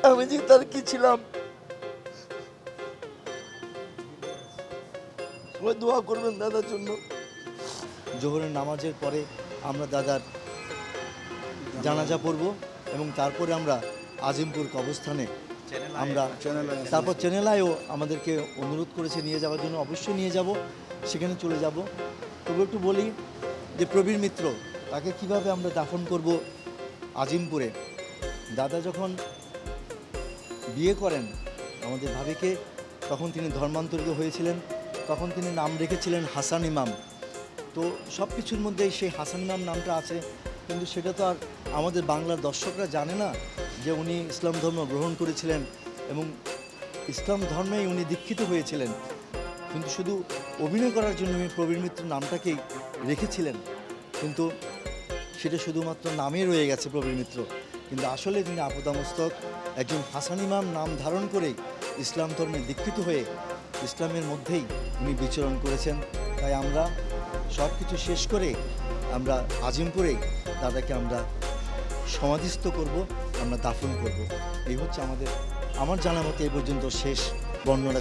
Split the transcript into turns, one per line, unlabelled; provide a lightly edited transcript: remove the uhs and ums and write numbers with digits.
আমি যে তার কি ছিলাম। সবাই দোয়া করবেন দাদার জন্য।
জোহরের নামাজের পরে আমরা দাদার জানাজা পড়ব এবং তারপরে আমরা আজিমপুর কবরস্থানে আমরা তারপর চ্যানেলায়ও আমাদেরকে অনুরোধ করেছে নিয়ে যাওয়ার জন্য, অবশ্যই নিয়ে যাব, সেখানে চলে যাব। তবু একটু বলি যে প্রবীর মিত্র তাকে কিভাবে আমরা দাফন করব আজিমপুরে। দাদা যখন বিয়ে করেন আমাদের ভাবিকে, তখন তিনি ধর্মান্তরিত হয়েছিলেন, তখন তিনি নাম রেখেছিলেন হাসান ইমাম। তো সব কিছুর মধ্যেই সেই হাসান ইমাম নামটা আছে, কিন্তু সেটা তো আর আমাদের বাংলার দর্শকরা জানে না যে উনি ইসলাম ধর্ম গ্রহণ করেছিলেন এবং ইসলাম ধর্মেই উনি দীক্ষিত হয়েছিলেন। কিন্তু শুধু অভিনয় করার জন্য উনি প্রবীর মিত্র নামটাকেই রেখেছিলেন, কিন্তু সেটা শুধুমাত্র নামে রয়ে গেছে প্রবীর মিত্র। কিন্তু আসলে তিনি আপাদমস্তক একজন হাসান ইমাম নাম ধারণ করেই ইসলাম ধর্মে দীক্ষিত হয়ে ইসলামের মধ্যেই উনি বিচরণ করেছেন। তাই আমরা সব কিছু শেষ করে আমরা আজিমপুরেই দাদাকে আমরা সমাধিস্থ করব, আমরা দাফন করব। এই হচ্ছে আমার জানা মতে এই পর্যন্ত শেষ বর্ণনা।